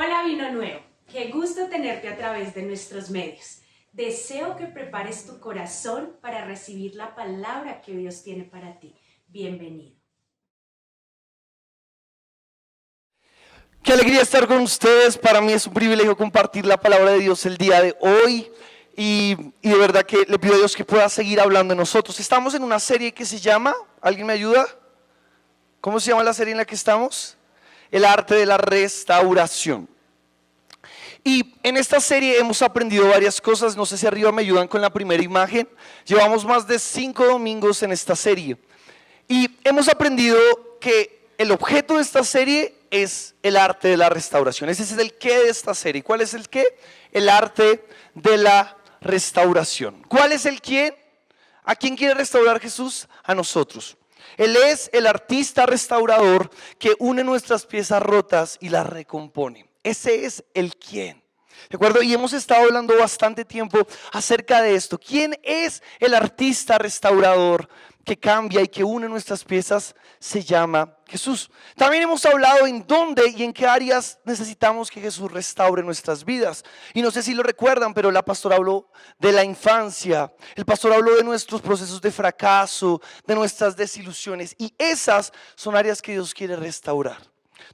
Hola Vino Nuevo, qué gusto tenerte a través de nuestros medios. Deseo que prepares tu corazón para recibir la palabra que Dios tiene para ti. Bienvenido. Qué alegría estar con ustedes. Para mí es un privilegio compartir la palabra de Dios el día de hoy. Y de verdad que le pido a Dios que pueda seguir hablando de nosotros. Estamos en una serie que se llama, ¿alguien me ayuda? ¿Cómo se llama la serie en la que estamos? El arte de la restauración. Y en esta serie hemos aprendido varias cosas. No sé si arriba me ayudan con la primera imagen. Llevamos más de 5 domingos en esta serie. Y hemos aprendido que el objeto de esta serie es el arte de la restauración. Ese es el qué de esta serie. ¿Cuál es el qué? El arte de la restauración. ¿Cuál es el quién? ¿A quién quiere restaurar Jesús? A nosotros. Él es el artista restaurador que une nuestras piezas rotas y las recompone. Ese es el quién. ¿De acuerdo? Y hemos estado hablando bastante tiempo acerca de esto. ¿Quién es el artista restaurador que cambia y que une nuestras piezas? Se llama Jesús. También hemos hablado en dónde y en qué áreas necesitamos que Jesús restaure nuestras vidas. Y no sé si lo recuerdan, pero la pastora habló de la infancia. El pastor habló de nuestros procesos de fracaso, de nuestras desilusiones. Y esas son áreas que Dios quiere restaurar.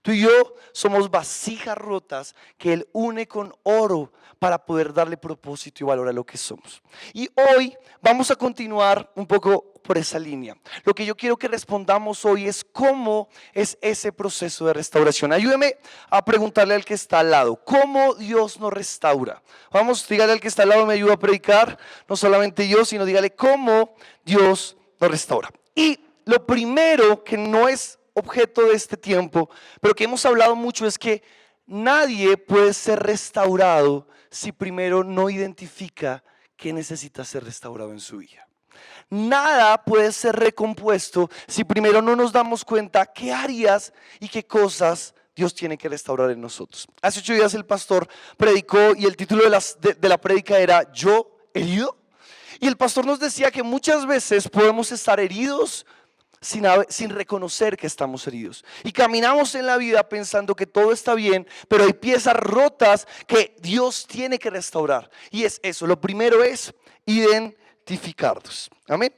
Tú y yo somos vasijas rotas que Él une con oro para poder darle propósito y valor a lo que somos. Y hoy vamos a continuar un poco por esa línea. Lo que yo quiero que respondamos hoy es cómo es ese proceso de restauración. Ayúdeme a preguntarle al que está al lado, ¿cómo Dios nos restaura? Vamos, dígale al que está al lado, me ayuda a predicar, no solamente yo, sino dígale cómo Dios nos restaura. Y lo primero que no es objeto de este tiempo, pero que hemos hablado mucho, es que nadie puede ser restaurado si primero no identifica que necesita ser restaurado en su vida. Nada puede ser recompuesto si primero no nos damos cuenta qué áreas y qué cosas Dios tiene que restaurar en nosotros. Hace 8 días el pastor predicó y el título de la prédica era ¿Yo herido? Y el pastor nos decía que muchas veces podemos estar heridos sin reconocer que estamos heridos. Y caminamos en la vida pensando que todo está bien, pero hay piezas rotas que Dios tiene que restaurar. Y es eso, lo primero es identificarlos. Amén.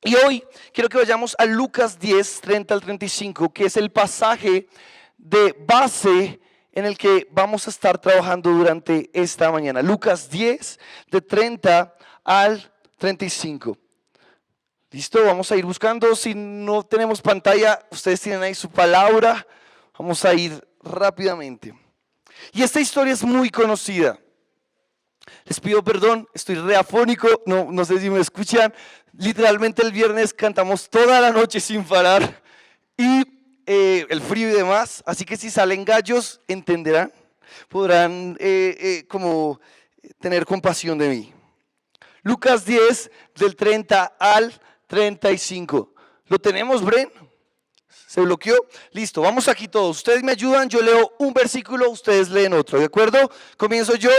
Y hoy quiero que vayamos a Lucas 10, 30 al 35, que es el pasaje de base en el que vamos a estar trabajando durante esta mañana. Lucas 10, de 30 al 35. Listo, vamos a ir buscando. Si no tenemos pantalla, ustedes tienen ahí su palabra. Vamos a ir rápidamente. Y esta historia es muy conocida. Les pido perdón, estoy reafónico, no sé si me escuchan. Literalmente el viernes cantamos toda la noche sin parar. Y el frío y demás. Así que si salen gallos, entenderán. Podrán como tener compasión de mí. Lucas 10, del 30 al 35. ¿Lo tenemos, Bren? ¿Se bloqueó? Listo, vamos aquí todos. Ustedes me ayudan, yo leo un versículo, ustedes leen otro, ¿de acuerdo? Comienzo yo,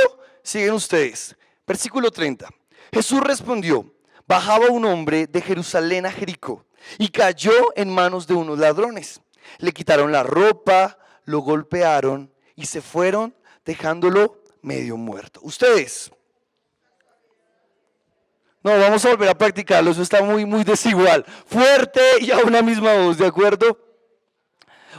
siguen ustedes. Versículo 30. Jesús respondió: bajaba un hombre de Jerusalén a Jericó y cayó en manos de unos ladrones. Le quitaron la ropa, lo golpearon y se fueron dejándolo medio muerto. Ustedes. No, vamos a volver a practicarlo, eso está muy desigual. Fuerte y a una misma voz, ¿de acuerdo?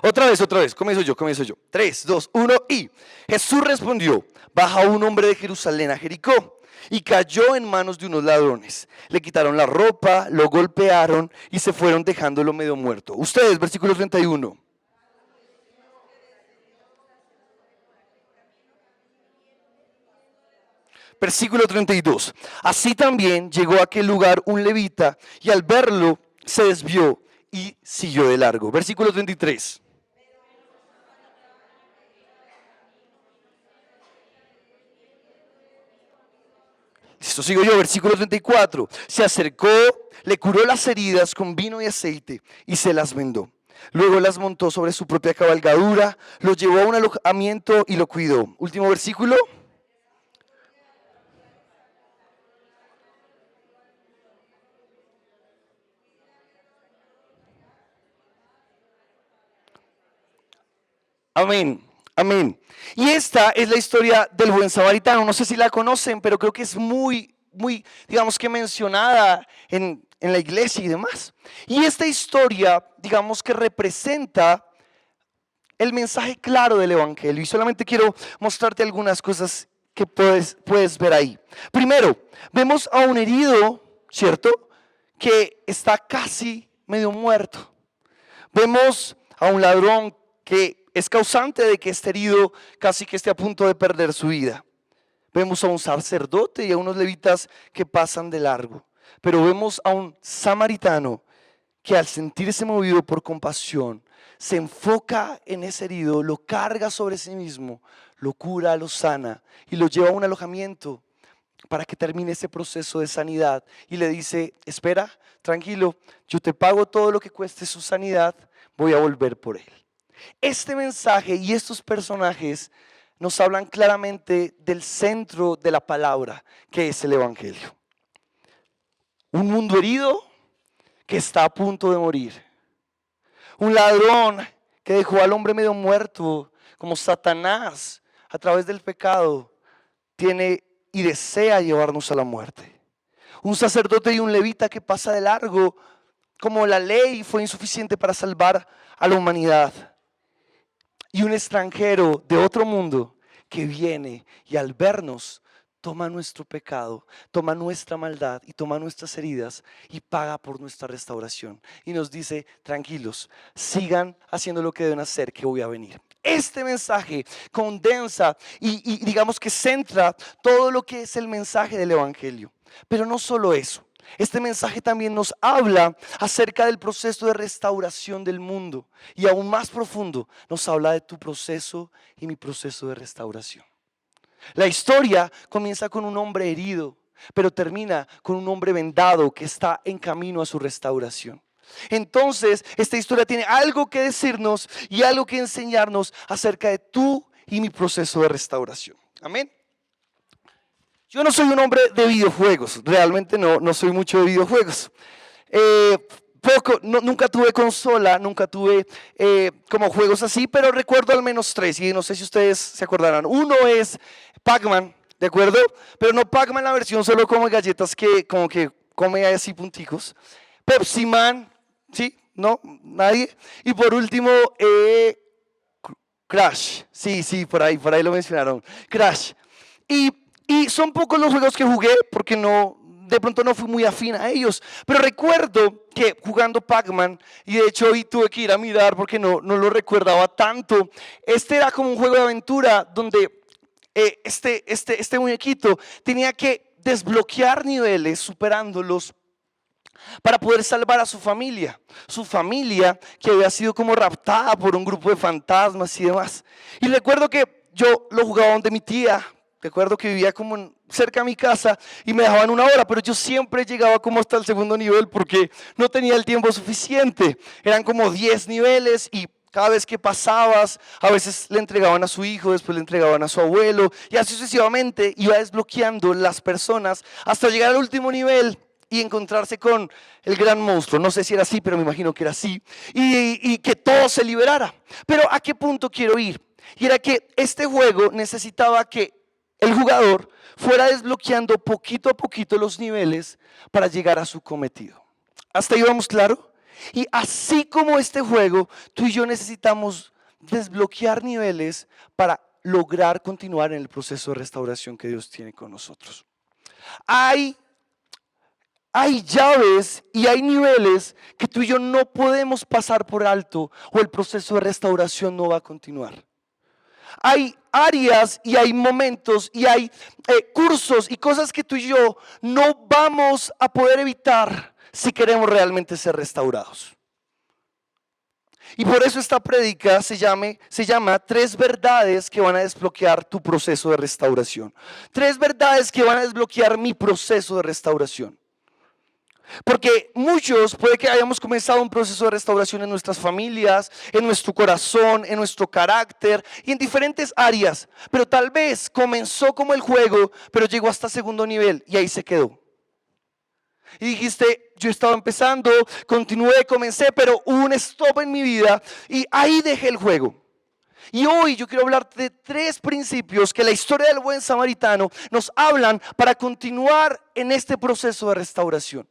Otra vez, comienzo yo. 3, 2, 1 y Jesús respondió: baja un hombre de Jerusalén a Jericó y cayó en manos de unos ladrones. Le quitaron la ropa, lo golpearon y se fueron dejándolo medio muerto. Ustedes, versículo 31. Versículo 32. Así también llegó a aquel lugar un levita y al verlo se desvió y siguió de largo. Versículo 33. Listo, sigo yo, versículo 34. Se acercó, le curó las heridas con vino y aceite y se las vendó. Luego las montó sobre su propia cabalgadura, lo llevó a un alojamiento y lo cuidó. Último versículo. Amén. Amén. Y esta es la historia del buen samaritano. No sé si la conocen, pero creo que es muy, digamos que mencionada en la iglesia y demás. Y esta historia, digamos que representa el mensaje claro del evangelio. Y solamente quiero mostrarte algunas cosas que puedes ver ahí. Primero, vemos a un herido, ¿cierto? Que está casi medio muerto. Vemos a un ladrón que es causante de que este herido casi que esté a punto de perder su vida. Vemos a un sacerdote y a unos levitas que pasan de largo. Pero vemos a un samaritano que al sentirse movido por compasión, se enfoca en ese herido, lo carga sobre sí mismo, lo cura, lo sana y lo lleva a un alojamiento para que termine ese proceso de sanidad. Y le dice, espera, tranquilo, yo te pago todo lo que cueste su sanidad, voy a volver por él. Este mensaje y estos personajes nos hablan claramente del centro de la palabra, que es el evangelio. Un mundo herido que está a punto de morir. Un ladrón que dejó al hombre medio muerto, como Satanás, a través del pecado, tiene y desea llevarnos a la muerte. Un sacerdote y un levita que pasa de largo, como la ley fue insuficiente para salvar a la humanidad. Y un extranjero de otro mundo que viene y al vernos toma nuestro pecado, toma nuestra maldad y toma nuestras heridas y paga por nuestra restauración. Y nos dice, tranquilos, sigan haciendo lo que deben hacer, que voy a venir. Este mensaje condensa y digamos que centra todo lo que es el mensaje del evangelio. Pero no solo eso. Este mensaje también nos habla acerca del proceso de restauración del mundo y aún más profundo nos habla de tu proceso y mi proceso de restauración. La historia comienza con un hombre herido, pero termina con un hombre vendado que está en camino a su restauración. Entonces, esta historia tiene algo que decirnos y algo que enseñarnos acerca de tu y mi proceso de restauración. Amén. Yo no soy un hombre de videojuegos, realmente no soy mucho de videojuegos. Nunca tuve consola, nunca tuve como juegos así, pero recuerdo al menos 3 y no sé si ustedes se acordarán. Uno es Pac-Man, ¿de acuerdo? Pero no Pac-Man la versión solo como galletas que como que come así punticos. Pepsi Man, ¿sí? ¿No? ¿Nadie? Y por último, Crash, sí, por ahí lo mencionaron, Crash. Y son pocos los juegos que jugué porque de pronto no fui muy afín a ellos. Pero recuerdo que jugando Pac-Man, y de hecho hoy tuve que ir a mirar porque no lo recordaba tanto. Este era como un juego de aventura donde este muñequito tenía que desbloquear niveles superándolos para poder salvar a su familia que había sido como raptada por un grupo de fantasmas y demás. Y recuerdo que yo lo jugaba donde mi tía. Recuerdo que vivía como cerca de mi casa y me dejaban 1 hora, pero yo siempre llegaba como hasta el 2.º nivel porque no tenía el tiempo suficiente. Eran como 10 niveles y cada vez que pasabas, a veces le entregaban a su hijo, después le entregaban a su abuelo y así sucesivamente iba desbloqueando las personas hasta llegar al último nivel y encontrarse con el gran monstruo. No sé si era así, pero me imagino que era así. Y que todo se liberara. Pero ¿a qué punto quiero ir? Y era que este juego necesitaba que el jugador fuera desbloqueando poquito a poquito los niveles para llegar a su cometido. ¿Hasta ahí vamos claro? Y así como este juego, tú y yo necesitamos desbloquear niveles para lograr continuar en el proceso de restauración que Dios tiene con nosotros. Hay llaves y hay niveles que tú y yo no podemos pasar por alto o el proceso de restauración no va a continuar. Hay áreas y hay momentos y hay cursos y cosas que tú y yo no vamos a poder evitar si queremos realmente ser restaurados. Y por eso esta prédica se llama 3 verdades que van a desbloquear tu proceso de restauración. 3 verdades que van a desbloquear mi proceso de restauración. Porque muchos puede que hayamos comenzado un proceso de restauración en nuestras familias, en nuestro corazón, en nuestro carácter y en diferentes áreas. Pero tal vez comenzó como el juego, pero llegó hasta 2.º nivel y ahí se quedó. Y dijiste, yo estaba empezando, continué, comencé, pero hubo un stop en mi vida y ahí dejé el juego. Y hoy yo quiero hablarte de 3 principios que la historia del buen samaritano nos hablan para continuar en este proceso de restauración.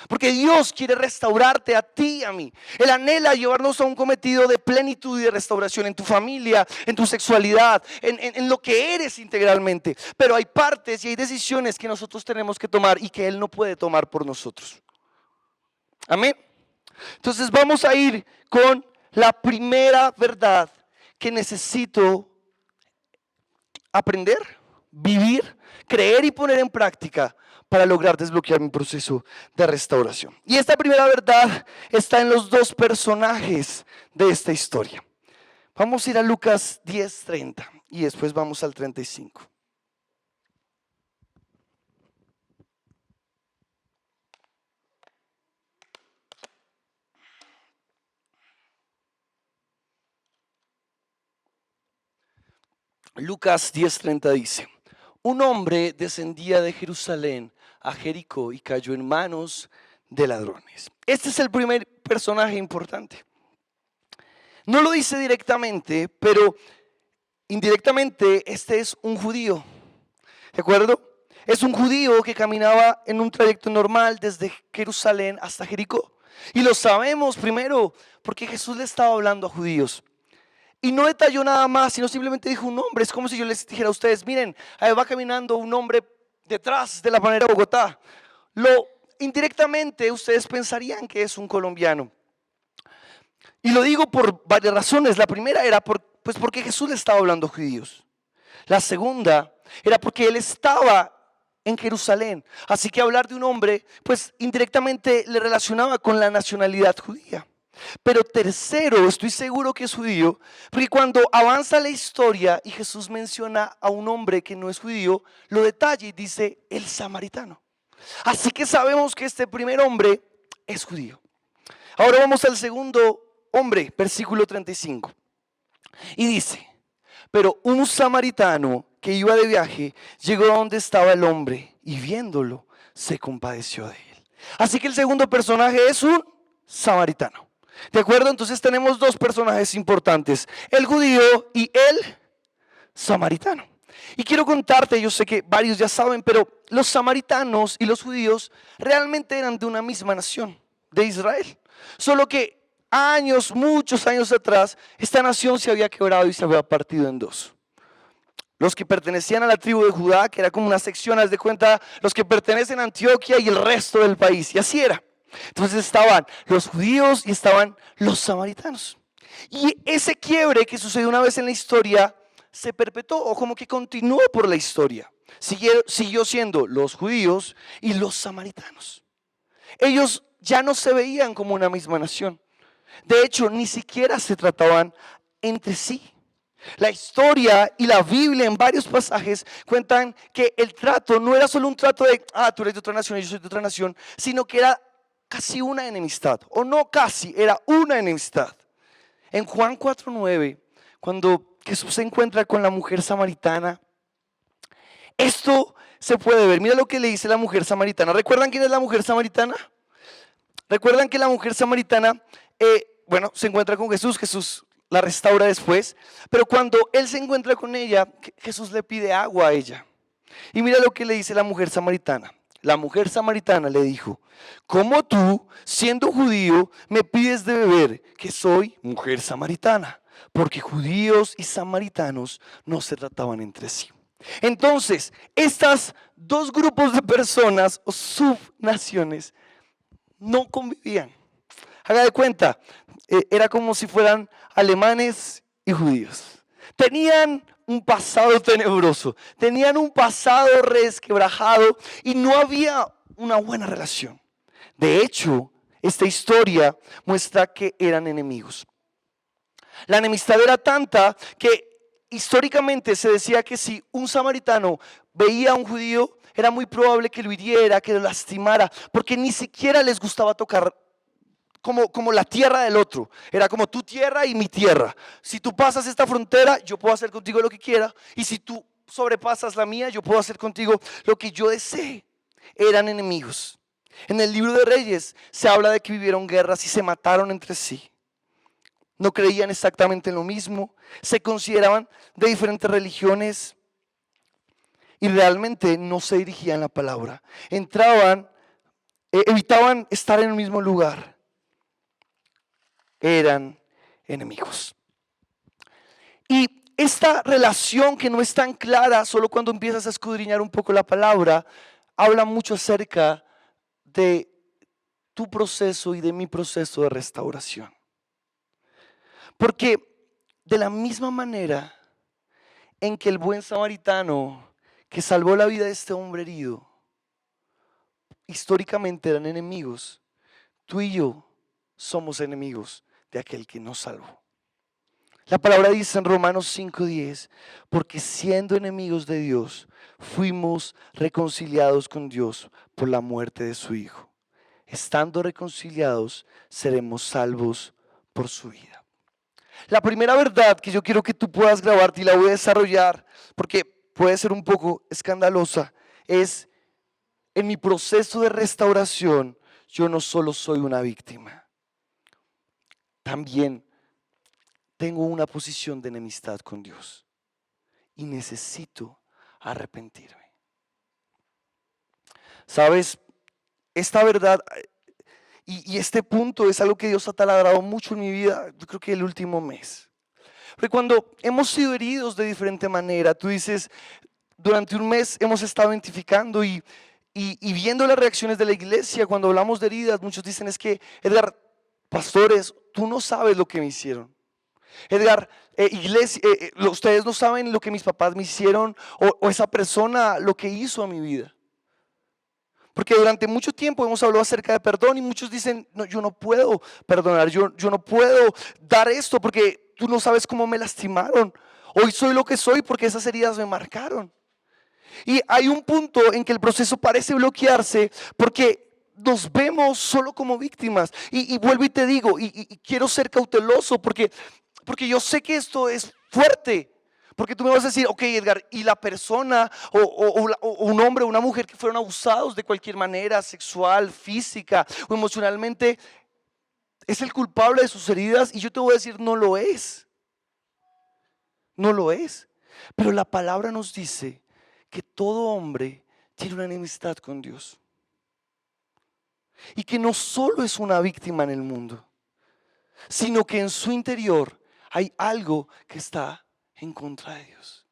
Porque Dios quiere restaurarte a ti y a mí. Él anhela llevarnos a un cometido de plenitud y de restauración en tu familia, en tu sexualidad, en lo que eres integralmente. Pero hay partes y hay decisiones que nosotros tenemos que tomar y que Él no puede tomar por nosotros. Amén. Entonces vamos a ir con la primera verdad que necesito aprender, vivir, creer y poner en práctica para lograr desbloquear mi proceso de restauración. Y esta primera verdad está en los 2 personajes de esta historia. Vamos a ir a Lucas 10:30 y después vamos al 35. Lucas 10:30 dice: un hombre descendía de Jerusalén a Jericó y cayó en manos de ladrones. Este es el primer personaje importante. No lo dice directamente, pero indirectamente este es un judío. ¿De acuerdo? Es un judío que caminaba en un trayecto normal desde Jerusalén hasta Jericó. Y lo sabemos primero porque Jesús le estaba hablando a judíos. Y no detalló nada más, sino simplemente dijo un nombre. Es como si yo les dijera a ustedes: miren, ahí va caminando un hombre detrás de la Panera Bogotá. Indirectamente ustedes pensarían que es un colombiano. Y lo digo por varias razones. La primera era porque Jesús le estaba hablando a judíos. La segunda era porque él estaba en Jerusalén. Así que hablar de un hombre, pues indirectamente le relacionaba con la nacionalidad judía. Pero tercero, estoy seguro que es judío, porque cuando avanza la historia y Jesús menciona a un hombre que no es judío, lo detalla y dice el samaritano. Así que sabemos que este primer hombre es judío. Ahora vamos al segundo hombre, versículo 35. Y dice: pero un samaritano que iba de viaje llegó a donde estaba el hombre y viéndolo se compadeció de él. Así que el segundo personaje es un samaritano. ¿De acuerdo? Entonces tenemos 2 personajes importantes: el judío y el samaritano. Y quiero contarte, yo sé que varios ya saben, pero los samaritanos y los judíos realmente eran de una misma nación, de Israel. Solo que muchos años atrás, esta nación se había quebrado y se había partido en 2. Los que pertenecían a la tribu de Judá, que era como una sección, haz de cuenta, los que pertenecen a Antioquia y el resto del país. Y así era. Entonces estaban los judíos y estaban los samaritanos. Y ese quiebre que sucedió una vez en la historia se perpetuó, o como que continuó por la historia. Siguió siendo los judíos y los samaritanos. Ellos ya no se veían como una misma nación. De hecho, ni siquiera se trataban entre sí. La historia y la Biblia en varios pasajes cuentan que el trato no era solo un trato de tú eres de otra nación y yo soy de otra nación, sino que era casi una enemistad, o no casi, era una enemistad. En Juan 4:9, cuando Jesús se encuentra con la mujer samaritana, esto se puede ver. Mira lo que le dice la mujer samaritana. ¿Recuerdan quién es la mujer samaritana? ¿Recuerdan que la mujer samaritana, se encuentra con Jesús? Jesús la restaura después, pero cuando él se encuentra con ella, Jesús le pide agua a ella. Y mira lo que le dice la mujer samaritana. La mujer samaritana le dijo: ¿cómo tú, siendo judío, me pides de beber, que soy mujer samaritana? Porque judíos y samaritanos no se trataban entre sí. Entonces, estas 2 grupos de personas o subnaciones no convivían. Haga de cuenta, era como si fueran alemanes y judíos. Tenían un pasado tenebroso, tenían un pasado resquebrajado y no había una buena relación. De hecho, esta historia muestra que eran enemigos. La enemistad era tanta que históricamente se decía que si un samaritano veía a un judío, era muy probable que lo hiriera, que lo lastimara, porque ni siquiera les gustaba tocar como la tierra del otro. Era como tu tierra y mi tierra. Si tú pasas esta frontera, yo puedo hacer contigo lo que quiera, y si tú sobrepasas la mía, yo puedo hacer contigo lo que yo desee. Eran enemigos. En el libro de Reyes se habla de que vivieron guerras y se mataron entre sí. no creían exactamente en lo mismo, se consideraban de diferentes religiones y realmente no se dirigían la palabra. Entraban, evitaban estar en el mismo lugar. Eran enemigos. Y esta relación que no es tan clara, solo cuando empiezas a escudriñar un poco la palabra, habla mucho acerca de tu proceso y de mi proceso de restauración. Porque de la misma manera en que el buen samaritano que salvó la vida de este hombre herido, históricamente eran enemigos, tú y yo somos enemigos de aquel que nos salvó. La palabra dice en Romanos 5:10, porque siendo enemigos de Dios, fuimos reconciliados con Dios por la muerte de su Hijo. Estando reconciliados, seremos salvos por su vida. La primera verdad que yo quiero que tú puedas grabarte y la voy a desarrollar porque puede ser un poco escandalosa, es en mi proceso de restauración, yo no solo soy una víctima, también tengo una posición de enemistad con Dios y necesito arrepentirme. ¿Sabes? Esta verdad y este punto es algo que Dios ha taladrado mucho en mi vida, yo creo que el último mes. Porque cuando hemos sido heridos de diferente manera, tú dices, durante un mes hemos estado identificando y viendo las reacciones de la iglesia, cuando hablamos de heridas, muchos dicen es que, Edgar, pastores, tú no sabes lo que me hicieron. Edgar, iglesia, ustedes no saben lo que mis papás me hicieron o esa persona lo que hizo a mi vida. Porque durante mucho tiempo hemos hablado acerca de perdón y muchos dicen, no, yo no puedo perdonar, yo no puedo dar esto porque tú no sabes cómo me lastimaron. Hoy soy lo que soy porque esas heridas me marcaron. Y hay un punto en que el proceso parece bloquearse porque nos vemos solo como víctimas. Y vuelvo y te digo, y quiero ser cauteloso porque yo sé que esto es fuerte. Porque tú me vas a decir, ok, Edgar, y la persona o un hombre o una mujer que fueron abusados de cualquier manera, sexual, física o emocionalmente, ¿es el culpable de sus heridas? Y yo te voy a decir, no lo es. No lo es. Pero la palabra nos dice que todo hombre tiene una enemistad con Dios. Y que no solo es una víctima en el mundo, sino que en su interior hay algo que está en contra de Dios.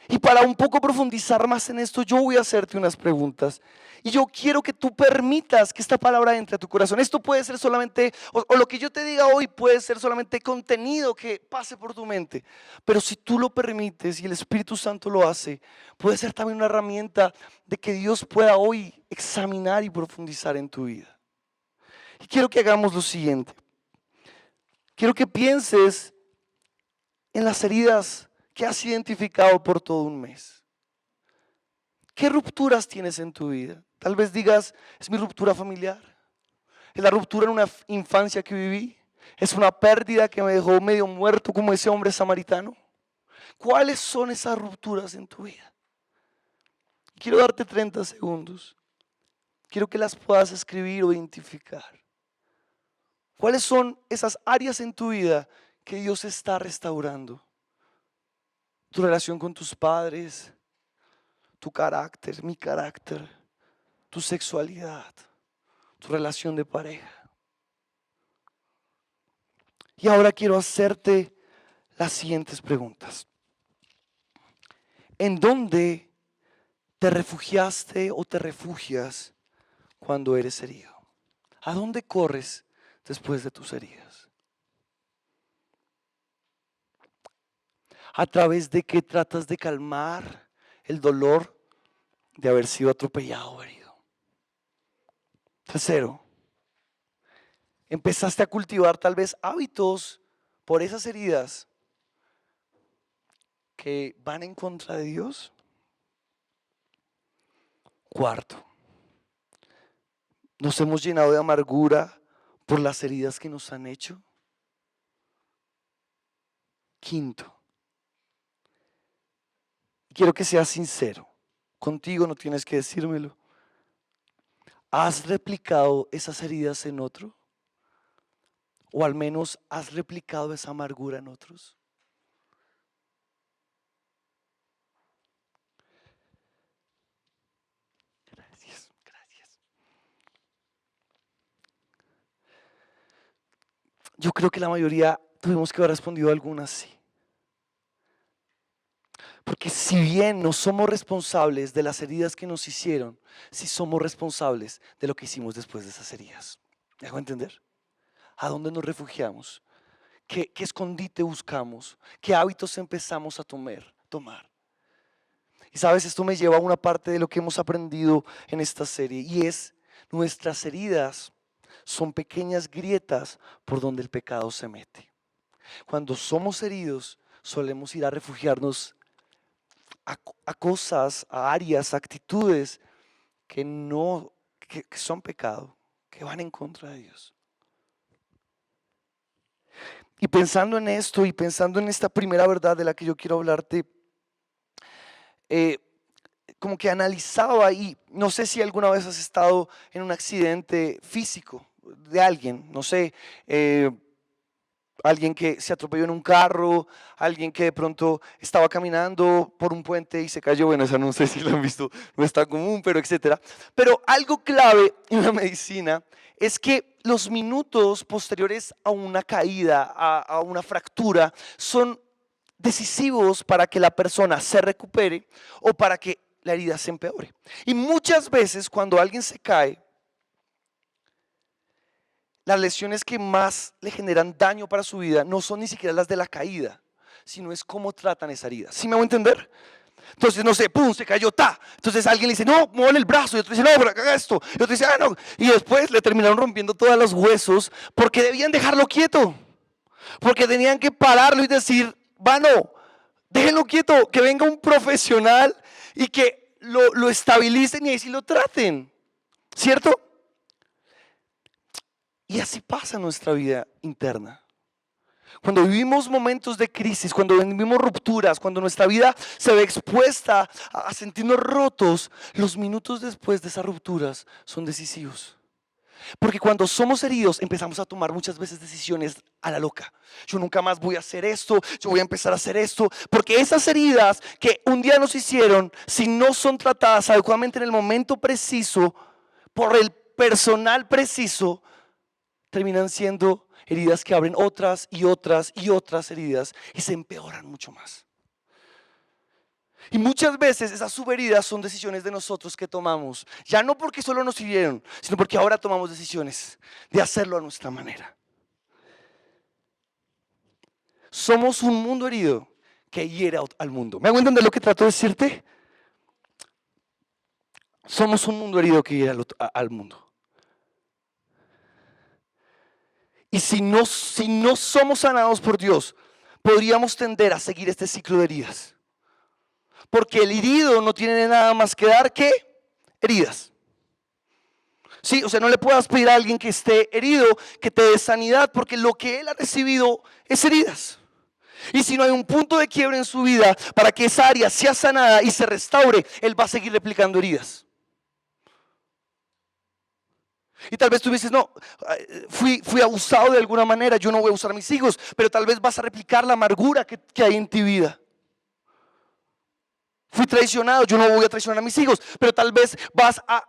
Y para un poco profundizar más en esto, yo voy a hacerte unas preguntas. Y yo quiero que tú permitas que esta palabra entre a tu corazón. Esto puede ser solamente, o lo que yo te diga hoy puede ser solamente contenido que pase por tu mente. Pero si tú lo permites y el Espíritu Santo lo hace, puede ser también una herramienta de que Dios pueda hoy examinar y profundizar en tu vida. Y quiero que hagamos lo siguiente. Quiero que pienses en las heridas que has identificado por todo un mes. ¿Qué rupturas tienes en tu vida? Tal vez digas, es mi ruptura familiar, es la ruptura en una infancia que viví, es una pérdida que me dejó medio muerto como ese hombre samaritano. ¿Cuáles son esas rupturas en tu vida? Quiero darte 30 segundos. Quiero que las puedas escribir o identificar. ¿Cuáles son esas áreas en tu vida que Dios está restaurando? Tu relación con tus padres, tu carácter, mi carácter, tu sexualidad, tu relación de pareja. Y ahora quiero hacerte las siguientes preguntas. ¿En dónde te refugiaste o te refugias cuando eres herido? ¿A dónde corres después de tus heridas? ¿A través de qué tratas de calmar el dolor de haber sido atropellado o herido? Tercero, empezaste a cultivar tal vez hábitos por esas heridas que van en contra de Dios. Cuarto, nos hemos llenado de amargura por las heridas que nos han hecho. Quinto, quiero que seas sincero. Contigo no tienes que decírmelo. ¿Has replicado esas heridas en otro? ¿O al menos has replicado esa amargura en otros? Gracias, gracias. Yo creo que la mayoría tuvimos que haber respondido algunas sí. Porque si bien no somos responsables de las heridas que nos hicieron, sí somos responsables de lo que hicimos después de esas heridas. ¿Me hago entender? ¿A dónde nos refugiamos? ¿Qué escondite buscamos? ¿Qué hábitos empezamos a tomar? Y sabes, esto me lleva a una parte de lo que hemos aprendido en esta serie, y es: nuestras heridas son pequeñas grietas por donde el pecado se mete. Cuando somos heridos, solemos ir a refugiarnos a cosas, a áreas, a actitudes que no, que son pecado, que van en contra de Dios. Y pensando en esto y pensando en esta primera verdad de la que yo quiero hablarte, como que analizaba, y no sé si alguna vez has estado en un accidente físico de alguien, no sé, alguien que se atropelló en un carro, alguien que de pronto estaba caminando por un puente y se cayó. Bueno, esa no sé si la han visto, no es tan común, pero etcétera. Pero algo clave en la medicina es que los minutos posteriores a una caída, a una fractura, son decisivos para que la persona se recupere o para que la herida se empeore. Y muchas veces cuando alguien se cae, las lesiones que más le generan daño para su vida no son ni siquiera las de la caída, sino es cómo tratan esa herida. ¿Sí me voy a entender? Entonces, no sé, pum, se cayó, ta. Entonces alguien le dice, no, mueve el brazo. Y otro dice, no, pero haga esto. Y otro dice, ah, no. Y después le terminaron rompiendo todos los huesos porque debían dejarlo quieto. Porque tenían que pararlo y decir, vano, déjenlo quieto, que venga un profesional y que lo estabilicen y así lo traten. ¿Cierto? Y así pasa en nuestra vida interna. Cuando vivimos momentos de crisis, cuando vivimos rupturas, cuando nuestra vida se ve expuesta a sentirnos rotos, los minutos después de esas rupturas son decisivos. Porque cuando somos heridos empezamos a tomar muchas veces decisiones a la loca. Yo nunca más voy a hacer esto, yo voy a empezar a hacer esto. Porque esas heridas que un día nos hicieron, si no son tratadas adecuadamente en el momento preciso, por el personal preciso, terminan siendo heridas que abren otras y otras y otras heridas y se empeoran mucho más. Y muchas veces esas subheridas son decisiones de nosotros que tomamos, ya no porque solo nos hirieron, sino porque ahora tomamos decisiones de hacerlo a nuestra manera. Somos un mundo herido que hiere al mundo. ¿Me hago entender lo que trato de decirte? Somos un mundo herido que hiere al mundo. Y si no somos sanados por Dios, podríamos tender a seguir este ciclo de heridas. Porque el herido no tiene nada más que dar que heridas. Sí, o sea, no le puedas pedir a alguien que esté herido que te dé sanidad, porque lo que él ha recibido es heridas. Y si no hay un punto de quiebre en su vida para que esa área sea sanada y se restaure, él va a seguir replicando heridas. Y tal vez tú dices, no, fui abusado de alguna manera, yo no voy a abusar a mis hijos, pero tal vez vas a replicar la amargura que hay en tu vida. Fui traicionado, yo no voy a traicionar a mis hijos, pero tal vez vas a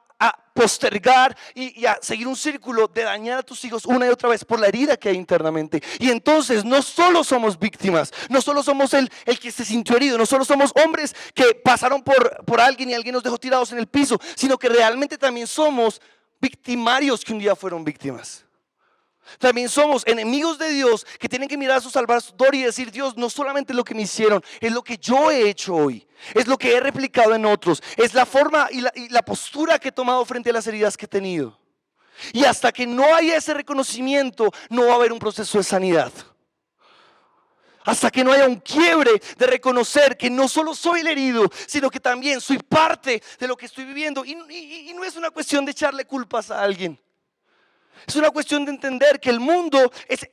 postergar y a seguir un círculo de dañar a tus hijos una y otra vez por la herida que hay internamente. Y entonces no solo somos víctimas, no solo somos el que se sintió herido, no solo somos hombres que pasaron por alguien y alguien nos dejó tirados en el piso, sino que realmente también somos victimarios que un día fueron víctimas. También somos enemigos de Dios que tienen que mirar a su Salvador y decir, Dios, no solamente lo que me hicieron, es lo que yo he hecho hoy, es lo que he replicado en otros, es la forma y la postura que he tomado frente a las heridas que he tenido. Y hasta que no haya ese reconocimiento, no va a haber un proceso de sanidad. Hasta que no haya un quiebre de reconocer que no solo soy el herido, sino que también soy parte de lo que estoy viviendo. Y no es una cuestión de echarle culpas a alguien. Es una cuestión de entender que el mundo es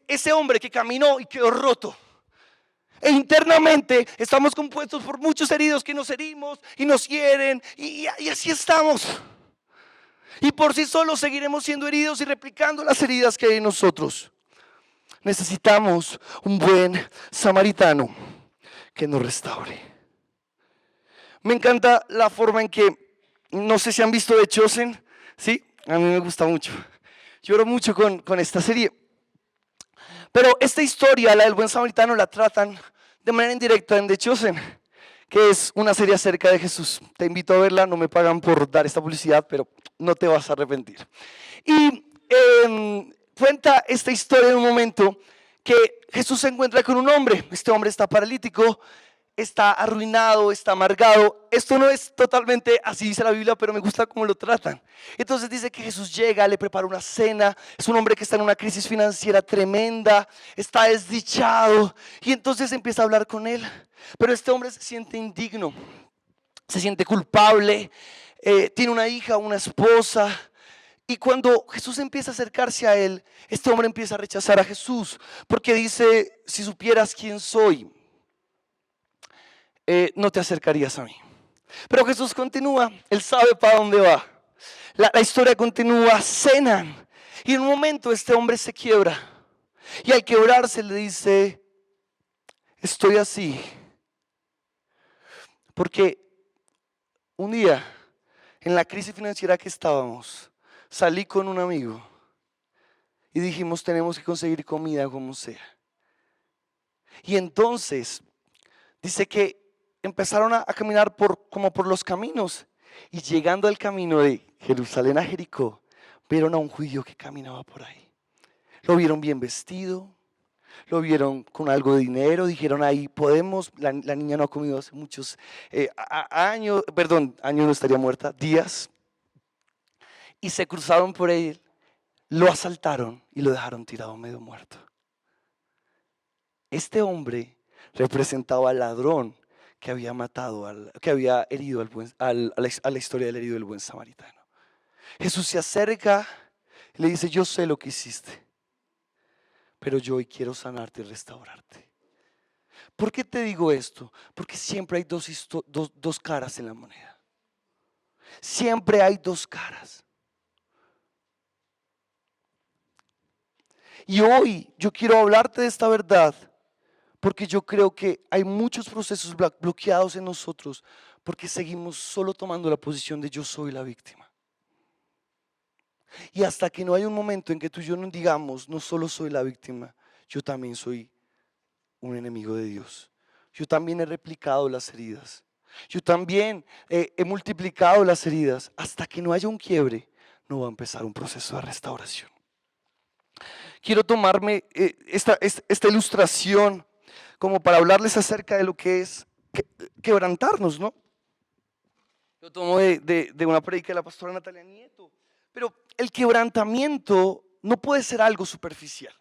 ese hombre que caminó y quedó roto. E internamente estamos compuestos por muchos heridos que nos herimos y nos hieren y así estamos. Y por sí solos seguiremos siendo heridos y replicando las heridas que hay en nosotros. Necesitamos un buen samaritano que nos restaure. Me encanta la forma en que, no sé si han visto The Chosen, ¿sí? A mí me gusta mucho. Lloro mucho con esta serie. Pero esta historia, la del buen samaritano, la tratan de manera indirecta en The Chosen, que es una serie acerca de Jesús. Te invito a verla, no me pagan por dar esta publicidad, pero no te vas a arrepentir. Y cuenta esta historia en un momento que Jesús se encuentra con un hombre. Este hombre está paralítico, está arruinado, está amargado. Esto no es totalmente así dice la Biblia, pero me gusta cómo lo tratan. Entonces dice que Jesús llega, le prepara una cena. Es un hombre que está en una crisis financiera tremenda, está desdichado, y entonces empieza a hablar con él. Pero este hombre se siente indigno, se siente culpable, tiene una hija, una esposa. Y cuando Jesús empieza a acercarse a él, este hombre empieza a rechazar a Jesús, porque dice: si supieras quién soy, no te acercarías a mí. Pero Jesús continúa, él sabe para dónde va. La historia continúa, cenan, y en un momento este hombre se quiebra, y al quebrarse le dice: estoy así porque un día, en la crisis financiera que estábamos, salí con un amigo y dijimos: tenemos que conseguir comida como sea. Y entonces dice que empezaron a caminar como por los caminos, y llegando al camino de Jerusalén a Jericó, vieron a un judío que caminaba por ahí. Lo vieron bien vestido, lo vieron con algo de dinero, dijeron: ahí podemos. La niña no ha comido hace muchos años, años no, estaría muerta, días. Y se cruzaron por él, lo asaltaron y lo dejaron tirado medio muerto. Este hombre representaba al ladrón que había matado, que había herido a la historia del herido del buen samaritano. Jesús se acerca y le dice: yo sé lo que hiciste, pero yo hoy quiero sanarte y restaurarte. ¿Por qué te digo esto? Porque siempre hay dos caras en la moneda. Siempre hay dos caras. Y hoy yo quiero hablarte de esta verdad, porque yo creo que hay muchos procesos bloqueados en nosotros porque seguimos solo tomando la posición de yo soy la víctima. Y hasta que no hay un momento en que tú y yo no digamos: no solo soy la víctima, yo también soy un enemigo de Dios. Yo también he replicado las heridas. Yo también he multiplicado las heridas. Hasta que no haya un quiebre, no va a empezar un proceso de restauración. Quiero tomarme esta ilustración como para hablarles acerca de lo que es quebrantarnos, ¿no? Lo tomo de una predica de la pastora Natalia Nieto. Pero el quebrantamiento no puede ser algo superficial.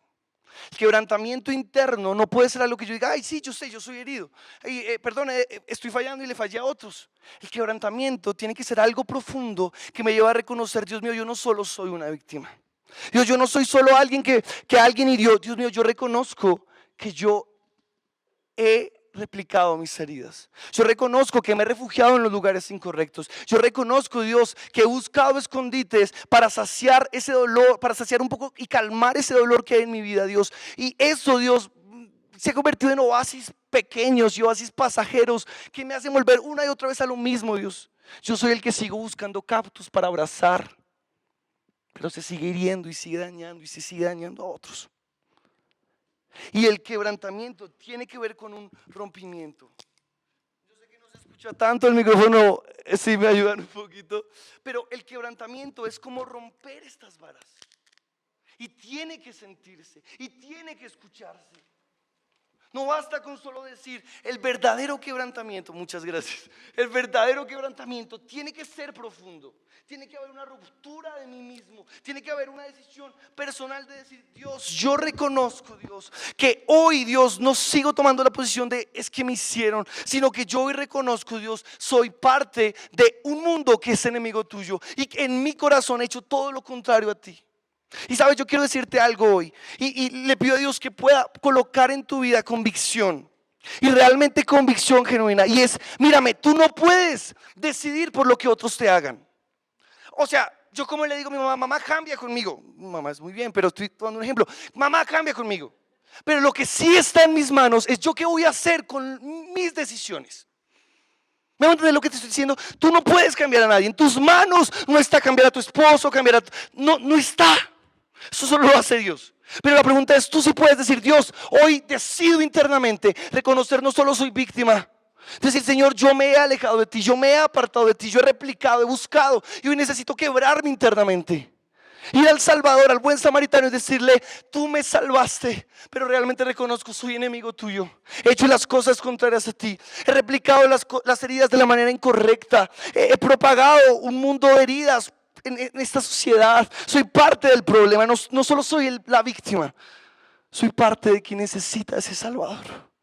El quebrantamiento interno no puede ser algo que yo diga: ay, sí, yo sé, yo soy herido. Perdón, estoy fallando y le fallé a otros. El quebrantamiento tiene que ser algo profundo que me lleva a reconocer: Dios mío, yo no solo soy una víctima. Dios, yo no soy solo alguien que alguien hirió. Dios mío, yo reconozco que yo he replicado mis heridas. Yo reconozco que me he refugiado en los lugares incorrectos. Yo reconozco, Dios, que he buscado escondites para saciar ese dolor, para saciar un poco y calmar ese dolor que hay en mi vida, Dios. Y eso, Dios, se ha convertido en oasis pequeños y oasis pasajeros que me hacen volver una y otra vez a lo mismo, Dios. Yo soy el que sigo buscando cactus para abrazar, pero se sigue hiriendo y sigue dañando y se sigue dañando a otros. Y el quebrantamiento tiene que ver con un rompimiento. Yo sé que no se escucha tanto el micrófono, sí me ayudan un poquito, pero el quebrantamiento es como romper estas varas. Y tiene que sentirse, y tiene que escucharse. No basta con solo decir el verdadero quebrantamiento. Muchas gracias. El verdadero quebrantamiento tiene que ser profundo. Tiene que haber una ruptura de mí mismo. Tiene que haber una decisión personal de decir: Dios, yo reconozco, Dios, que hoy, Dios, no sigo tomando la posición de es que me hicieron, sino que yo hoy reconozco, Dios, soy parte de un mundo que es enemigo tuyo y que en mi corazón he hecho todo lo contrario a ti. Y sabes, yo quiero decirte algo hoy y le pido a Dios que pueda colocar en tu vida convicción, y realmente convicción genuina, y es: mírame, tú no puedes decidir por lo que otros te hagan. O sea, yo como le digo a mi mamá, mamá cambia conmigo. Mamá es muy bien, pero estoy dando un ejemplo. Mamá cambia conmigo. Pero lo que sí está en mis manos es yo qué voy a hacer con mis decisiones. ¿Me van a entender lo que te estoy diciendo? Tú no puedes cambiar a nadie. En tus manos no está cambiar a tu esposo, cambiar a no está. Eso solo lo hace Dios. Pero la pregunta es, tú sí puedes decir, Dios, hoy decido internamente reconocer no solo soy víctima. Decir, Señor, yo me he alejado de ti, yo me he apartado de ti, yo he replicado, he buscado y hoy necesito quebrarme internamente. Ir al Salvador, al buen samaritano y decirle, tú me salvaste, pero realmente reconozco, soy enemigo tuyo. He hecho las cosas contrarias a ti, he replicado las heridas de la manera incorrecta, he propagado un mundo de heridas en esta sociedad. Soy parte del problema, no solo soy la víctima, soy parte de quien necesita ese Salvador.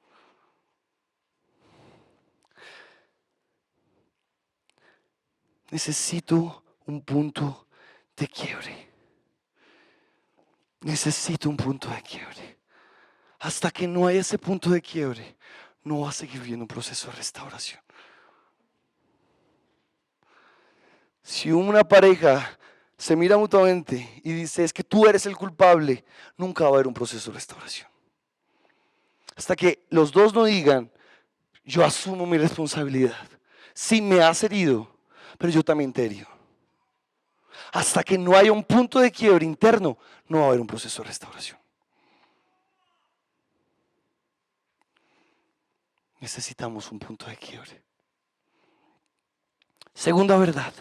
Necesito un punto de quiebre. Necesito un punto de quiebre. Hasta que no haya ese punto de quiebre, no va a seguir viendo un proceso de restauración. Si una pareja se mira mutuamente y dice, es que tú eres el culpable, nunca va a haber un proceso de restauración. Hasta que los dos no digan, yo asumo mi responsabilidad. Sí, me has herido, pero yo también te he herido. Hasta que no haya un punto de quiebre interno, no va a haber un proceso de restauración. Necesitamos un punto de quiebre. Segunda verdad.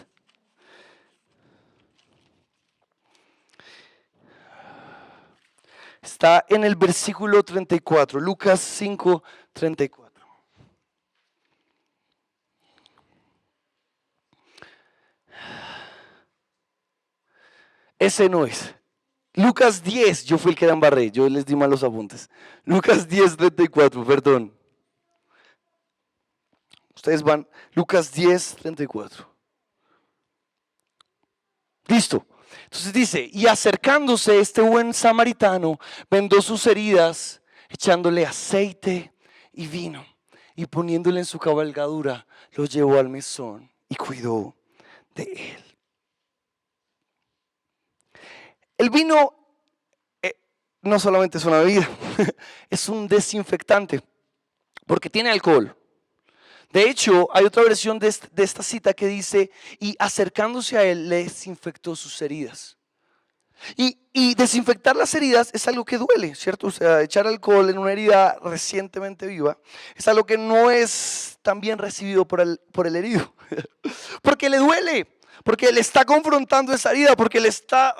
Está en el versículo 34, Lucas 5, 34. Ese no es. Lucas 10, yo fui el que la embarré, yo les di malos apuntes. Lucas 10, 34, perdón. Ustedes van, Lucas 10, 34. Listo. Entonces dice, y acercándose este buen samaritano, vendó sus heridas, echándole aceite y vino, y poniéndole en su cabalgadura, lo llevó al mesón y cuidó de él. El vino no solamente es una bebida, es un desinfectante, porque tiene alcohol. De hecho, hay otra versión de esta cita que dice, y acercándose a él, le desinfectó sus heridas. Y desinfectar las heridas es algo que duele, ¿cierto? O sea, echar alcohol en una herida recientemente viva es algo que no es tan bien recibido por el herido. Porque le duele, porque le está confrontando esa herida, porque le está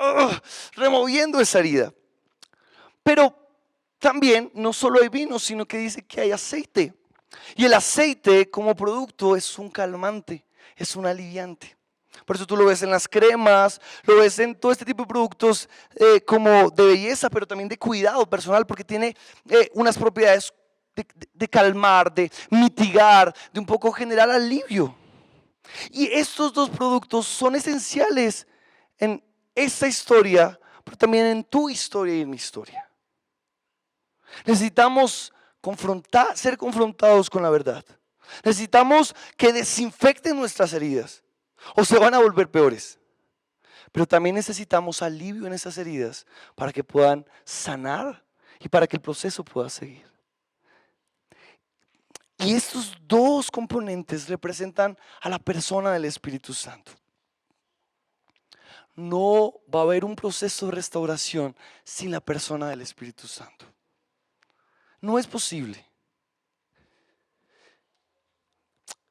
removiendo esa herida. Pero también no solo hay vino, sino que dice que hay aceite. Y el aceite como producto es un calmante, es un aliviante. Por eso tú lo ves en las cremas, lo ves en todo este tipo de productos como de belleza, pero también de cuidado personal, porque tiene unas propiedades de calmar, de mitigar, de un poco generar alivio. Y estos dos productos son esenciales en esta historia, pero también en tu historia y en mi historia. Necesitamos ser confrontados con la verdad. Necesitamos que desinfecten nuestras heridas o se van a volver peores. Pero también necesitamos alivio en esas heridas para que puedan sanar y para que el proceso pueda seguir. Y estos dos componentes representan a la persona del Espíritu Santo. No va a haber un proceso de restauración sin la persona del Espíritu Santo. No es posible.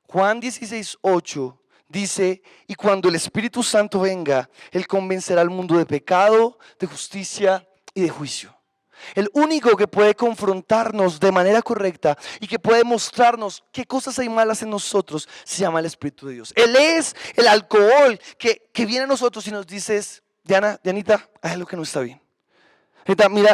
Juan 16, 8 dice, y cuando el Espíritu Santo venga, Él convencerá al mundo de pecado, de justicia y de juicio. El único que puede confrontarnos de manera correcta y que puede mostrarnos qué cosas hay malas en nosotros se llama el Espíritu de Dios. Él es el alcohol que viene a nosotros y nos dice, Dianita, hay algo que no está bien.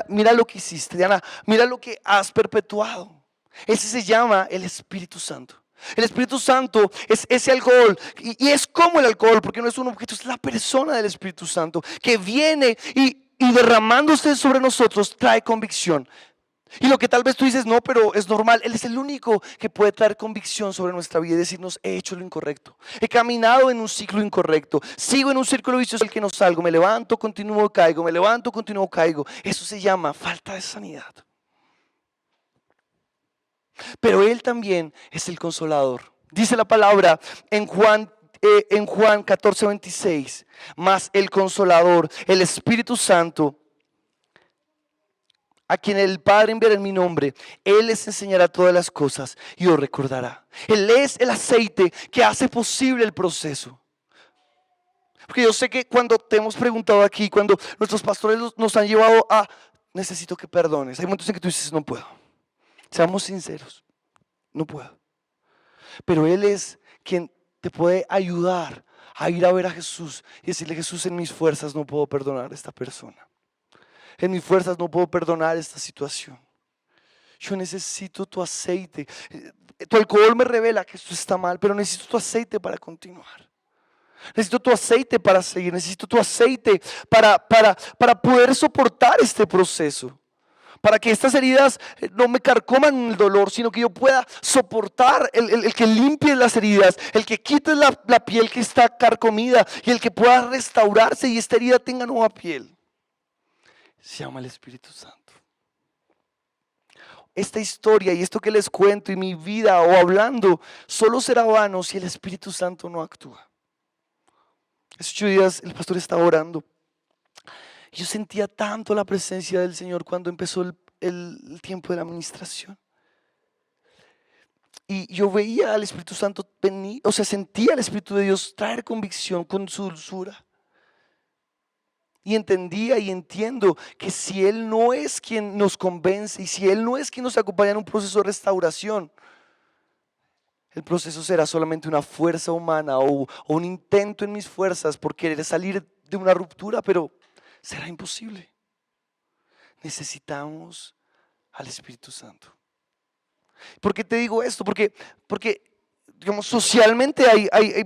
Mira lo que hiciste, Diana, mira lo que has perpetuado. Ese se llama el Espíritu Santo. El Espíritu Santo es ese alcohol y es como el alcohol, porque no es un objeto, es la persona del Espíritu Santo que viene y derramándose sobre nosotros trae convicción. Y lo que tal vez tú dices, no, pero es normal. Él es el único que puede traer convicción sobre nuestra vida y decirnos, he hecho lo incorrecto. He caminado en un ciclo incorrecto. Sigo en un círculo vicioso del que no salgo. Me levanto, continúo, caigo. Me levanto, continúo, caigo. Eso se llama falta de sanidad. Pero Él también es el consolador. Dice la palabra en Juan 14:26. Mas el consolador, el Espíritu Santo, a quien el Padre enviará en mi nombre, Él les enseñará todas las cosas y os recordará. Él es el aceite que hace posible el proceso. Porque yo sé que cuando te hemos preguntado aquí, cuando nuestros pastores nos han llevado a, necesito que perdones. Hay momentos en que tú dices, no puedo. Seamos sinceros, no puedo. Pero Él es quien te puede ayudar a ir a ver a Jesús y decirle, Jesús, en mis fuerzas no puedo perdonar a esta persona. En mis fuerzas no puedo perdonar esta situación. Yo necesito tu aceite. Tu alcohol me revela que esto está mal, pero necesito tu aceite para continuar. Necesito tu aceite para seguir. Necesito tu aceite para poder soportar este proceso. Para que estas heridas no me carcoman el dolor, sino que yo pueda soportar el que limpie las heridas, el que quite la piel que está carcomida y el que pueda restaurarse y esta herida tenga nueva piel. Se llama el Espíritu Santo. Esta historia y esto que les cuento y mi vida o hablando solo será vano si el Espíritu Santo no actúa. Hace 8 días el pastor estaba orando. Yo sentía tanto la presencia del Señor cuando empezó el tiempo de la administración. Y yo veía al Espíritu Santo venir, o sea, sentía al Espíritu de Dios traer convicción con su dulzura. Y entendía y entiendo que si Él no es quien nos convence y si Él no es quien nos acompaña en un proceso de restauración, el proceso será solamente una fuerza humana o un intento en mis fuerzas por querer salir de una ruptura, pero será imposible. Necesitamos al Espíritu Santo. ¿Por qué te digo esto? Porque digamos, socialmente hay,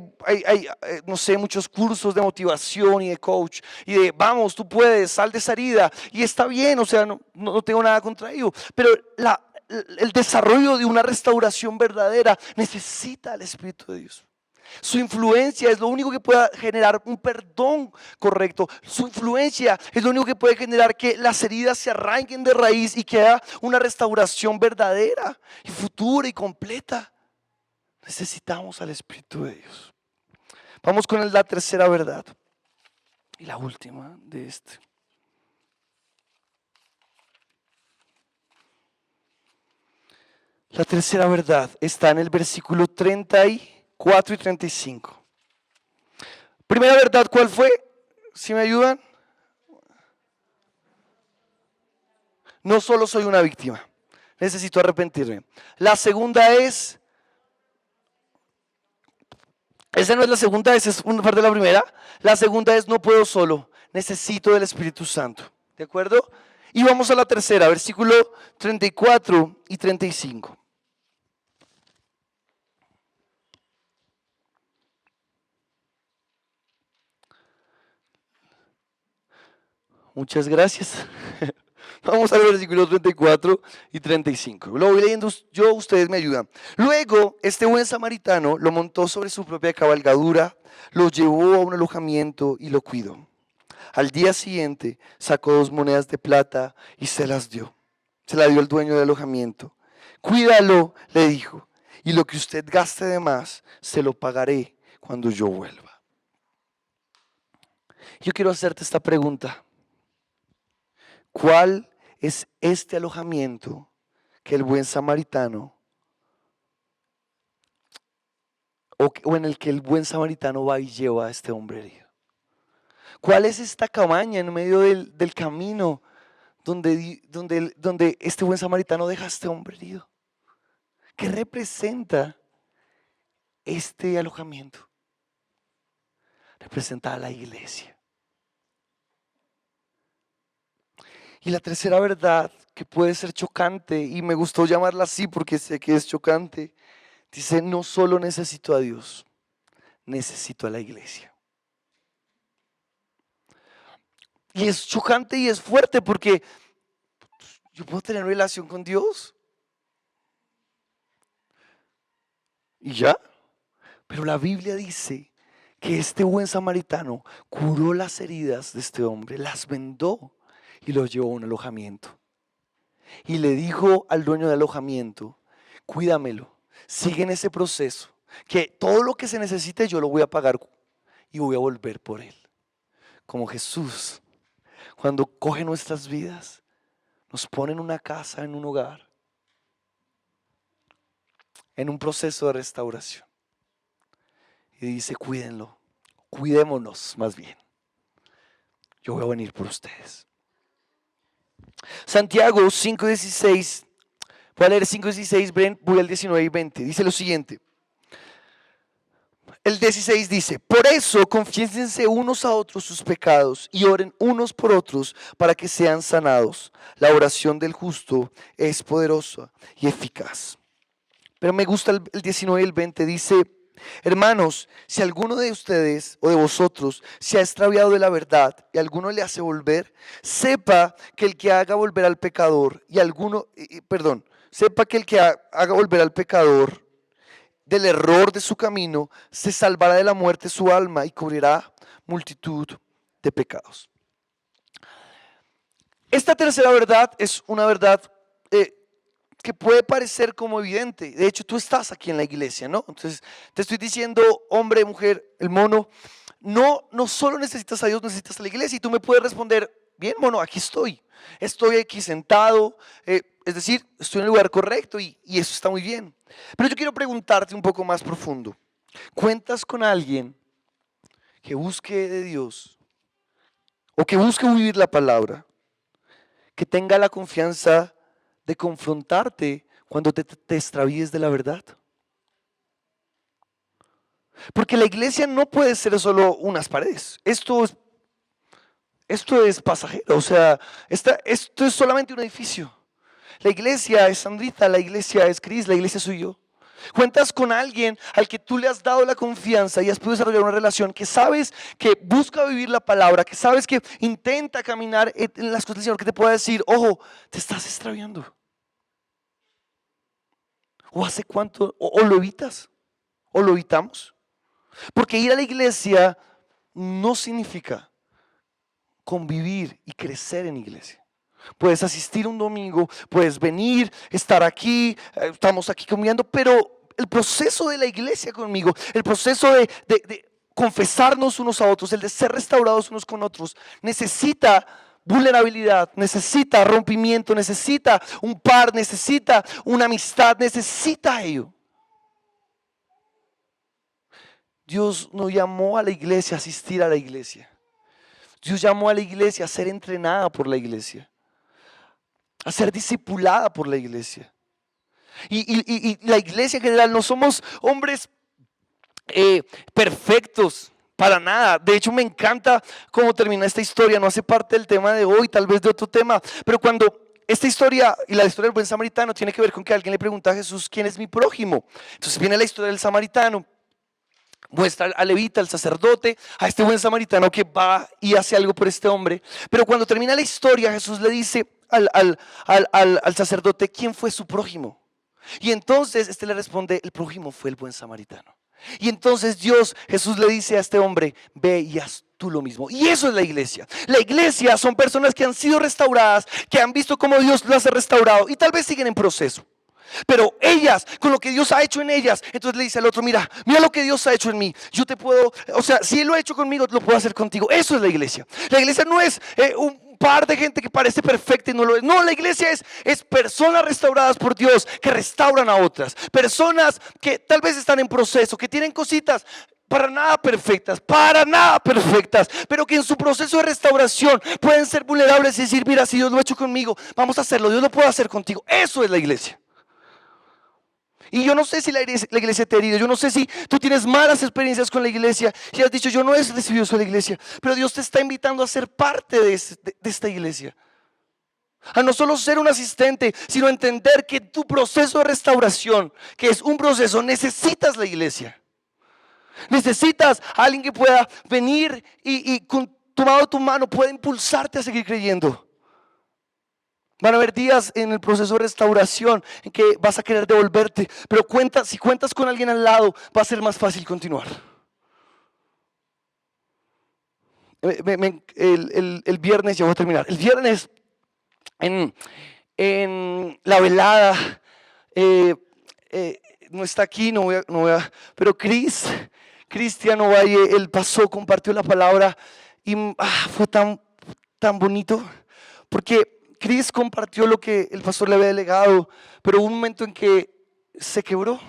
no sé, muchos cursos de motivación y de coach y de vamos, tú puedes, sal de esa herida y está bien, o sea, no tengo nada contra ello, pero el desarrollo de una restauración verdadera necesita al Espíritu de Dios. Su influencia es lo único que pueda generar un perdón correcto. Su influencia es lo único que puede generar que las heridas se arranquen de raíz y que haya una restauración verdadera y futura y completa. Necesitamos al Espíritu de Dios. Vamos con la tercera verdad y la última de este. La tercera verdad está en el versículo 34 y 35. Primera verdad, ¿cuál fue? ¿Si me ayudan? No solo soy una víctima, necesito arrepentirme. La segunda es, esa no es la segunda, esa es una parte de la primera. La segunda es, no puedo solo, necesito del Espíritu Santo. ¿De acuerdo? Y vamos a la tercera, versículo 34 y 35. Muchas gracias. Vamos al versículo 34 y 35. Lo voy leyendo yo, ustedes me ayudan. Luego, este buen samaritano lo montó sobre su propia cabalgadura, lo llevó a un alojamiento y lo cuidó. Al día siguiente sacó 2 monedas de plata y se las dio. Se la dio al dueño del alojamiento. Cuídalo, le dijo, y lo que usted gaste de más, se lo pagaré cuando yo vuelva. Yo quiero hacerte esta pregunta. ¿Cuál es este alojamiento que el buen samaritano o en el que el buen samaritano va y lleva a este hombre herido? ¿Cuál es esta cabaña en medio del camino donde este buen samaritano deja a este hombre herido? ¿Qué representa este alojamiento? Representa a la iglesia. Y la tercera verdad, que puede ser chocante, y me gustó llamarla así porque sé que es chocante, dice, no solo necesito a Dios, necesito a la iglesia. Y es chocante y es fuerte porque Yo puedo tener relación con Dios. Y ya. Pero la Biblia dice que este buen samaritano curó las heridas de este hombre, las vendó y lo llevó a un alojamiento. Y le dijo al dueño del alojamiento, cuídamelo, sigue en ese proceso, que todo lo que se necesite yo lo voy a pagar y voy a volver por él. Como Jesús, cuando coge nuestras vidas, nos pone en una casa, en un hogar, en un proceso de restauración. Y dice, cuídenlo, cuidémonos más bien. Yo voy a venir por ustedes. Santiago 5:16, voy a leer 5:16, voy al 19 y 20. Dice lo siguiente. El 16 dice, por eso confiésense unos a otros sus pecados y oren unos por otros para que sean sanados. La oración del justo es poderosa y eficaz. Pero me gusta el 19 y el 20, dice, hermanos, si alguno de ustedes o de vosotros se ha extraviado de la verdad y alguno le hace volver, sepa que el que haga volver al pecador sepa que el que haga volver al pecador del error de su camino, se salvará de la muerte su alma y cubrirá multitud de pecados. Esta tercera verdad es una verdad que puede parecer como evidente. De hecho, tú estás aquí en la iglesia, ¿no? Entonces, te estoy diciendo, hombre, mujer, el mono, no solo necesitas a Dios, necesitas a la iglesia. Y tú me puedes responder, bien, mono, aquí estoy aquí sentado, es decir, estoy en el lugar correcto y eso está muy bien. Pero yo quiero preguntarte un poco más profundo. ¿Cuentas con alguien que busque de Dios o que busque vivir la palabra, que tenga la confianza de confrontarte cuando te extravíes de la verdad? Porque la iglesia no puede ser solo unas paredes. Esto es pasajero, o sea, esto es solamente un edificio. La iglesia es Sandrita, la iglesia es Cris, la iglesia soy yo. Cuentas con alguien al que tú le has dado la confianza y has podido desarrollar una relación, que sabes que busca vivir la palabra, que sabes que intenta caminar en las cosas del Señor, que te pueda decir, ojo, te estás extraviando. ¿O hace cuánto? ¿O lo evitas? ¿O lo evitamos? Porque ir a la iglesia no significa convivir y crecer en iglesia. Puedes asistir un domingo, puedes venir, estar aquí, estamos aquí comiendo, pero el proceso de la iglesia conmigo, el proceso de confesarnos unos a otros, el de ser restaurados unos con otros, necesita vulnerabilidad, necesita rompimiento, necesita un par, necesita una amistad, necesita ello. Dios no llamó a la iglesia a asistir a la iglesia. Dios llamó a la iglesia a ser entrenada por la iglesia, a ser discipulada por la iglesia. Y la iglesia en general, no somos hombres perfectos, para nada. De hecho, me encanta cómo termina esta historia. No hace parte del tema de hoy, tal vez de otro tema, pero cuando esta historia y la historia del buen samaritano tiene que ver con que alguien le pregunta a Jesús, ¿quién es mi prójimo? Entonces viene la historia del samaritano. Muestra al levita, al sacerdote, a este buen samaritano que va y hace algo por este hombre. Pero cuando termina la historia, Jesús le dice al sacerdote, ¿quién fue su prójimo? Y entonces este le responde, el prójimo fue el buen samaritano. Y entonces Jesús le dice a este hombre, ve y haz tú lo mismo. Y eso es la iglesia. La iglesia son personas que han sido restauradas, que han visto cómo Dios las ha restaurado y tal vez siguen en proceso. Pero ellas, con lo que Dios ha hecho en ellas, entonces le dice al otro, mira lo que Dios ha hecho en mí. Yo te puedo, o sea, si Él lo ha hecho conmigo, lo puedo hacer contigo. Eso es la iglesia. La iglesia no es un par de gente que parece perfecta y no lo es. No, la iglesia es personas restauradas por Dios que restauran a otras. Personas que tal vez están en proceso, que tienen cositas para nada perfectas, pero que en su proceso de restauración pueden ser vulnerables y decir, mira, si Dios lo ha hecho conmigo, vamos a hacerlo, Dios lo puede hacer contigo. Eso es la iglesia. Y yo no sé si la iglesia te ha herido, yo no sé si tú tienes malas experiencias con la iglesia y has dicho, yo no he recibido eso de la iglesia, pero Dios te está invitando a ser parte de esta iglesia. A no solo ser un asistente, sino entender que tu proceso de restauración, que es un proceso, necesitas la iglesia. Necesitas a alguien que pueda venir y tomado tu mano pueda impulsarte a seguir creyendo. Van a haber días en el proceso de restauración en que vas a querer devolverte, pero si cuentas con alguien al lado, va a ser más fácil continuar. El viernes, ya voy a terminar, el viernes en la velada, no está aquí, pero Cristiano Valle, él pasó, compartió la palabra y fue tan bonito, porque Cris compartió lo que el pastor le había delegado, pero hubo un momento en que se quebró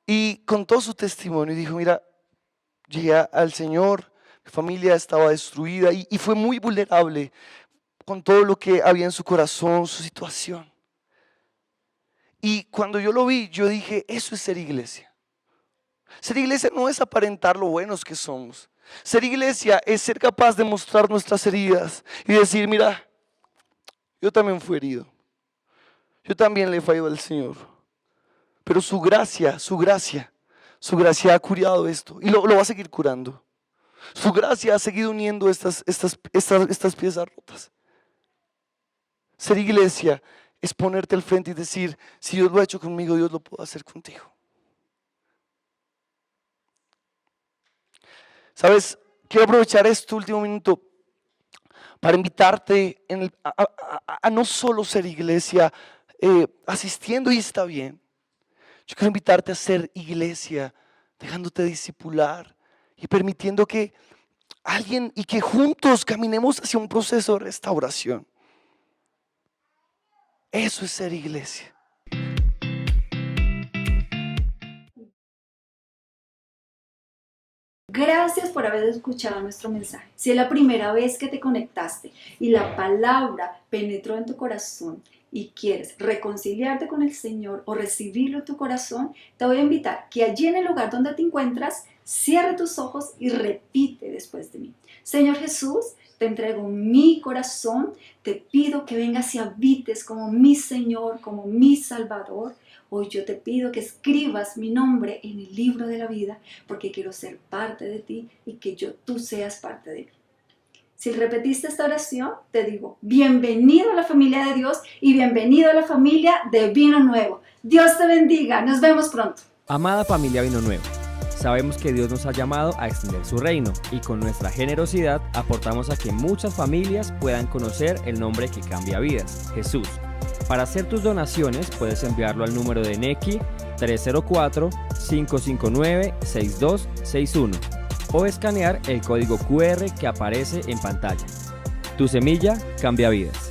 y contó su testimonio y dijo, mira, llegué al Señor, mi familia estaba destruida y fue muy vulnerable con todo lo que había en su corazón, su situación. Y cuando yo lo vi, yo dije, eso es ser iglesia. Ser iglesia no es aparentar lo buenos que somos. Ser iglesia es ser capaz de mostrar nuestras heridas y decir, mira, yo también fui herido. Yo también le he fallado al Señor. Pero su gracia ha curado esto y lo va a seguir curando. Su gracia ha seguido uniendo estas piezas rotas. Ser iglesia es ponerte al frente y decir, si Dios lo ha hecho conmigo, Dios lo puede hacer contigo. ¿Sabes? Quiero aprovechar este último minuto para invitarte a no solo ser iglesia asistiendo y está bien. Yo quiero invitarte a ser iglesia, dejándote discipular y permitiendo que alguien y que juntos caminemos hacia un proceso de restauración. Eso es ser iglesia. Gracias por haber escuchado nuestro mensaje. Si es la primera vez que te conectaste y la palabra penetró en tu corazón y quieres reconciliarte con el Señor o recibirlo en tu corazón, te voy a invitar que allí en el lugar donde te encuentras, cierre tus ojos y repite después de mí. Señor Jesús, te entrego mi corazón, te pido que vengas y habites como mi Señor, como mi Salvador. Hoy yo te pido que escribas mi nombre en el libro de la vida porque quiero ser parte de ti y que tú seas parte de mí. Si repetiste esta oración, te digo, bienvenido a la familia de Dios y bienvenido a la familia de Vino Nuevo. Dios te bendiga, nos vemos pronto. Amada familia Vino Nuevo, sabemos que Dios nos ha llamado a extender su reino y con nuestra generosidad aportamos a que muchas familias puedan conocer el nombre que cambia vidas, Jesús. Para hacer tus donaciones puedes enviarlo al número de Nequi 304-559-6261 o escanear el código QR que aparece en pantalla. Tu semilla cambia vidas.